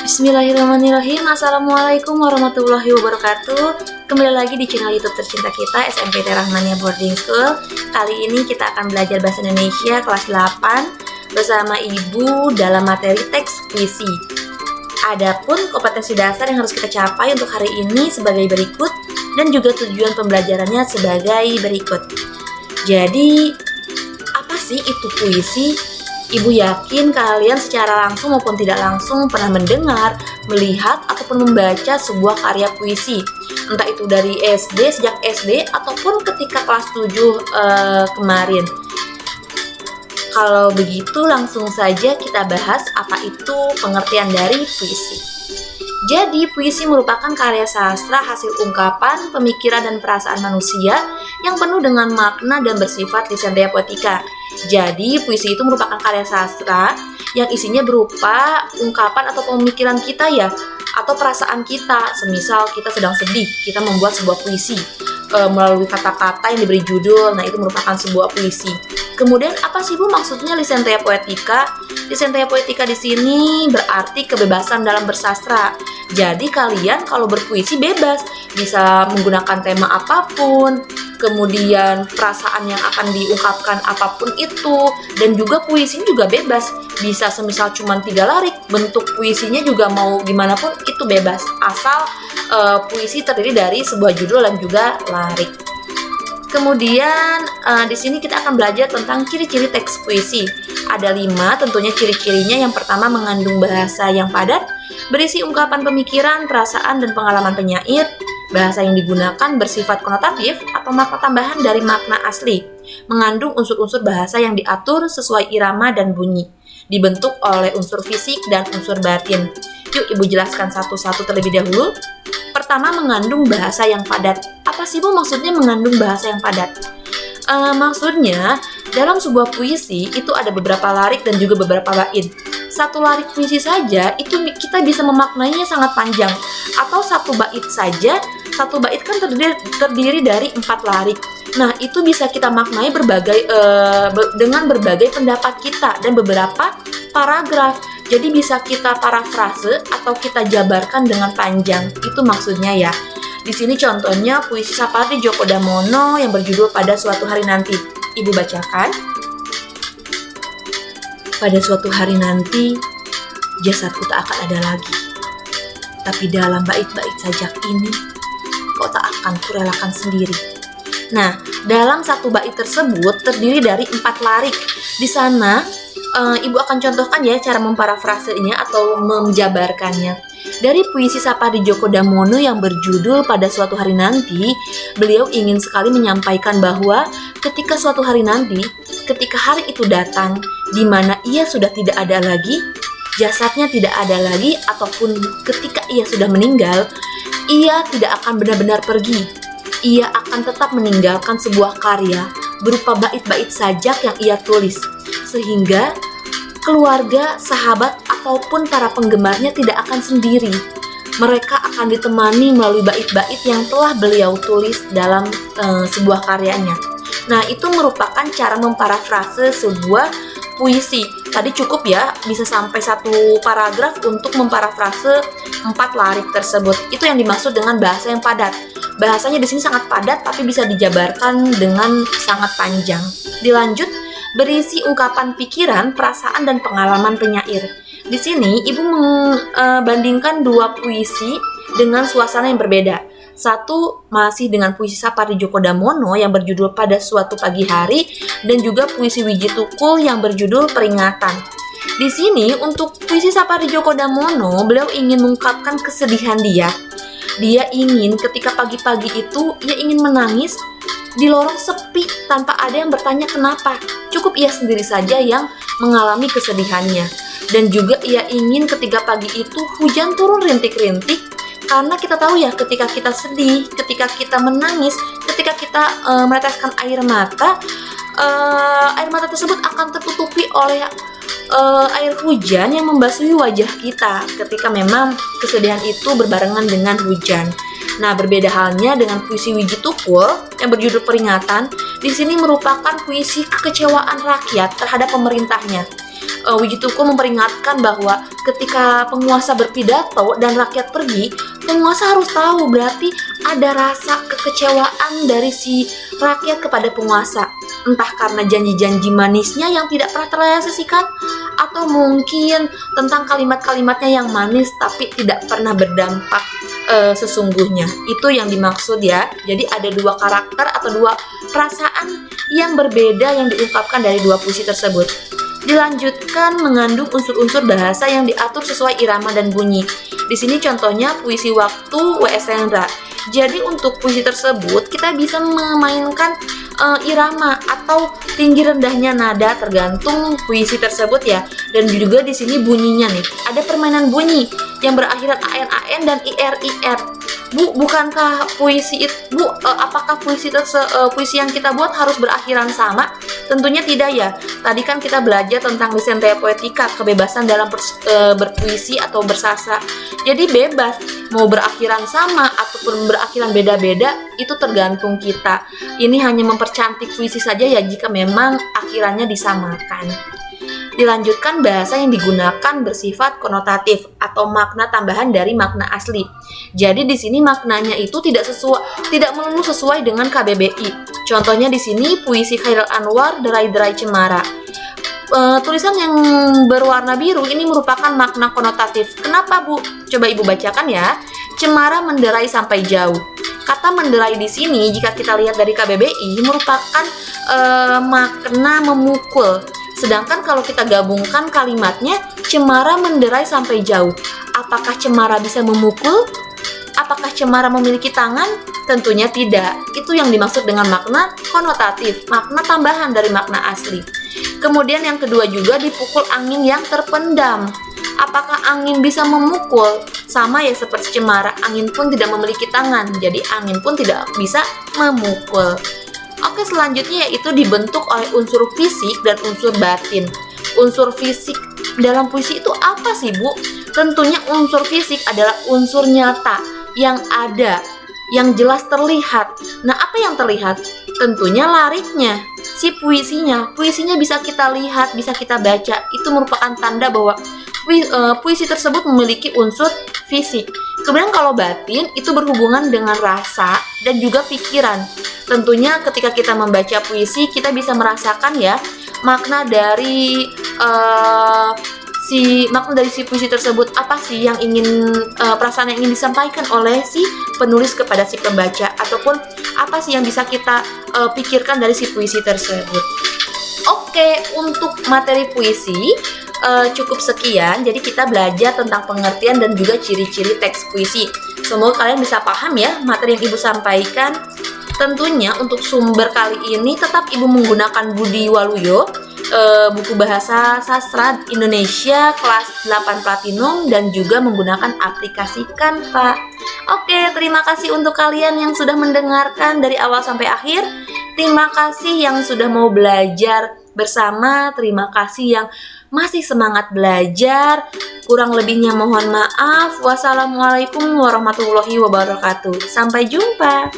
Bismillahirrahmanirrahim. Assalamualaikum warahmatullahi wabarakatuh. Kembali lagi di channel YouTube tercinta kita, SMPT Rahmania Boarding School. Kali ini kita akan belajar bahasa Indonesia kelas 8 bersama Ibu dalam materi teks puisi. Adapun kompetensi dasar yang harus kita capai untuk hari ini sebagai berikut, dan juga tujuan pembelajarannya sebagai berikut. Jadi, apa sih itu puisi? Ibu yakin kalian secara langsung maupun tidak langsung pernah mendengar, melihat, ataupun membaca sebuah karya puisi. Entah itu dari SD, sejak SD, ataupun ketika kelas 7 kemarin. Kalau begitu langsung saja kita bahas apa itu pengertian dari puisi. Jadi, puisi merupakan karya sastra hasil ungkapan, pemikiran, dan perasaan manusia yang penuh dengan makna dan bersifat lisantia poetika. Jadi, puisi itu merupakan karya sastra yang isinya berupa ungkapan atau pemikiran kita atau perasaan kita. Semisal kita sedang sedih, kita membuat sebuah puisi melalui kata-kata yang diberi judul. Nah, itu merupakan sebuah puisi. Kemudian, apa sih Bu maksudnya lisantia poetika? Lisantia poetika di sini berarti kebebasan dalam bersastra. Jadi kalian kalau berpuisi bebas, bisa menggunakan tema apapun, kemudian perasaan yang akan diungkapkan apapun itu, dan juga puisinya juga bebas. Bisa semisal cuma 3 larik, bentuk puisinya juga mau gimana pun itu bebas, asal puisi terdiri dari sebuah judul dan juga larik. Kemudian di sini kita akan belajar tentang ciri-ciri teks puisi. Ada 5 tentunya ciri-cirinya. Yang pertama, mengandung bahasa yang padat, berisi ungkapan pemikiran, perasaan, dan pengalaman penyair. Bahasa yang digunakan bersifat konotatif atau makna tambahan dari makna asli. Mengandung unsur-unsur bahasa yang diatur sesuai irama dan bunyi. Dibentuk oleh unsur fisik dan unsur batin. Yuk Ibu jelaskan satu-satu terlebih dahulu. Pertama, mengandung bahasa yang padat. Apa sih Bu maksudnya mengandung bahasa yang padat? Maksudnya, dalam sebuah puisi itu ada beberapa larik dan juga beberapa bait. Satu larik puisi saja itu kita bisa memaknainya sangat panjang. Atau satu bait saja, satu bait kan terdiri dari 4 larik. Nah, itu bisa kita maknai dengan berbagai pendapat kita dan beberapa paragraf. Jadi bisa kita parafrase atau kita jabarkan dengan panjang. Itu maksudnya ya. Di sini contohnya puisi Sapardi Djoko Damono yang berjudul Pada Suatu Hari Nanti. Ibu bacakan. Pada suatu hari nanti, jasadku tak akan ada lagi. Tapi dalam bait-bait sajak ini, kau tak akan kurelakan sendiri. Nah, dalam satu bait tersebut terdiri dari 4 larik. Di sana, Ibu akan contohkan ya cara memparafrasenya atau menjabarkannya. Dari puisi Sapardi Djoko Damono yang berjudul Pada Suatu Hari Nanti, beliau ingin sekali menyampaikan bahwa ketika suatu hari nanti, ketika hari itu datang, di mana ia sudah tidak ada lagi, jasadnya tidak ada lagi, ataupun ketika ia sudah meninggal, ia tidak akan benar-benar pergi. Ia akan tetap meninggalkan sebuah karya berupa bait-bait sajak yang ia tulis, sehingga keluarga, sahabat, ataupun para penggemarnya tidak akan sendiri. Mereka akan ditemani melalui bait-bait yang telah beliau tulis dalam sebuah karyanya. Nah, itu merupakan cara memparafrase sebuah puisi. Tadi cukup ya, bisa sampai 1 paragraf untuk memparafrase 4 larik tersebut. Itu yang dimaksud dengan bahasa yang padat. Bahasanya di sini sangat padat, tapi bisa dijabarkan dengan sangat panjang. Dilanjut, berisi ungkapan pikiran, perasaan, dan pengalaman penyair. Di sini Ibu membandingkan 2 puisi dengan suasana yang berbeda. Satu masih dengan puisi Sapardi Djoko Damono yang berjudul Pada Suatu Pagi Hari, dan juga puisi Wiji Tukul yang berjudul Peringatan. Di sini untuk puisi Sapardi Djoko Damono, beliau ingin mengungkapkan kesedihan dia. Dia ingin ketika pagi-pagi itu ia ingin menangis di lorong sepi tanpa ada yang bertanya kenapa. Cukup ia sendiri saja yang mengalami kesedihannya. Dan juga ia ingin ketika pagi itu hujan turun rintik-rintik, karena kita tahu ya ketika kita sedih, ketika kita menangis, ketika kita meneteskan air mata tersebut akan tertutupi oleh air hujan yang membasuhi wajah kita ketika memang kesedihan itu berbarengan dengan hujan. Nah, berbeda halnya dengan puisi Wiji Tukul yang berjudul Peringatan. Di sini merupakan puisi kekecewaan rakyat terhadap pemerintahnya. Wiji Tukuo memperingatkan bahwa ketika penguasa berpidato dan rakyat pergi, penguasa harus tahu berarti ada rasa kekecewaan dari si rakyat kepada penguasa. Entah karena janji-janji manisnya yang tidak pernah terrealisasikan, atau mungkin tentang kalimat-kalimatnya yang manis tapi tidak pernah berdampak sesungguhnya. Itu yang dimaksud ya. Jadi ada dua karakter atau dua perasaan yang berbeda yang diungkapkan dari dua puisi tersebut. Dilanjutkan mengandung unsur-unsur bahasa yang diatur sesuai irama dan bunyi. Di sini contohnya puisi Waktu W.S. Rendra. Jadi untuk puisi tersebut kita bisa memainkan irama atau tinggi rendahnya nada tergantung puisi tersebut ya. Dan juga di sini bunyinya nih, ada permainan bunyi yang berakhiran AN dan IR. Bu, bukankah puisi itu, Bu, apakah puisi yang kita buat harus berakhiran sama? Tentunya tidak ya. Tadi kan kita belajar tentang licentia poetica, kebebasan dalam berpuisi atau bersastra. Jadi bebas, mau berakhiran sama ataupun berakhiran beda-beda, itu tergantung kita. Ini hanya mempercantik puisi saja ya jika memang akhirannya disamakan. Dilanjutkan, bahasa yang digunakan bersifat konotatif atau makna tambahan dari makna asli. Jadi di sini maknanya itu tidak melulu sesuai dengan KBBI. Contohnya di sini puisi Chairil Anwar Derai-derai Cemara. Tulisan yang berwarna biru ini merupakan makna konotatif. Kenapa, Bu? Coba Ibu bacakan ya. Cemara menderai sampai jauh. Kata menderai di sini jika kita lihat dari KBBI merupakan makna memukul. Sedangkan kalau kita gabungkan kalimatnya, cemara menderai sampai jauh. Apakah cemara bisa memukul? Apakah cemara memiliki tangan? Tentunya tidak. Itu yang dimaksud dengan makna konotatif, makna tambahan dari makna asli. Kemudian yang kedua juga dipukul angin yang terpendam. Apakah angin bisa memukul? Sama ya seperti cemara, angin pun tidak memiliki tangan, jadi angin pun tidak bisa memukul. Oke, selanjutnya yaitu dibentuk oleh unsur fisik dan unsur batin. Unsur fisik dalam puisi itu apa sih, Bu? Tentunya unsur fisik adalah unsur nyata yang ada, yang jelas terlihat. Nah, apa yang terlihat? Tentunya lariknya, si puisinya. Puisinya bisa kita lihat, bisa kita baca. Itu merupakan tanda bahwa puisi tersebut memiliki unsur fisik. Kemudian kalau batin itu berhubungan dengan rasa dan juga pikiran. Tentunya ketika kita membaca puisi kita bisa merasakan ya makna dari si puisi tersebut, apa sih yang ingin perasaan yang ingin disampaikan oleh si penulis kepada si pembaca, ataupun apa sih yang bisa kita pikirkan dari si puisi tersebut. Oke, untuk materi puisi cukup sekian. Jadi kita belajar tentang pengertian dan juga ciri-ciri teks puisi. Semoga kalian bisa paham ya materi yang Ibu sampaikan. Tentunya untuk sumber kali ini tetap Ibu menggunakan Budi Waluyo, buku bahasa sastra Indonesia kelas 8 Platinum, dan juga menggunakan aplikasi Canva. Oke, terima kasih untuk kalian yang sudah mendengarkan dari awal sampai akhir. Terima kasih yang sudah mau belajar bersama. Terima kasih yang masih semangat belajar. Kurang lebihnya mohon maaf. Wassalamualaikum warahmatullahi wabarakatuh. Sampai jumpa.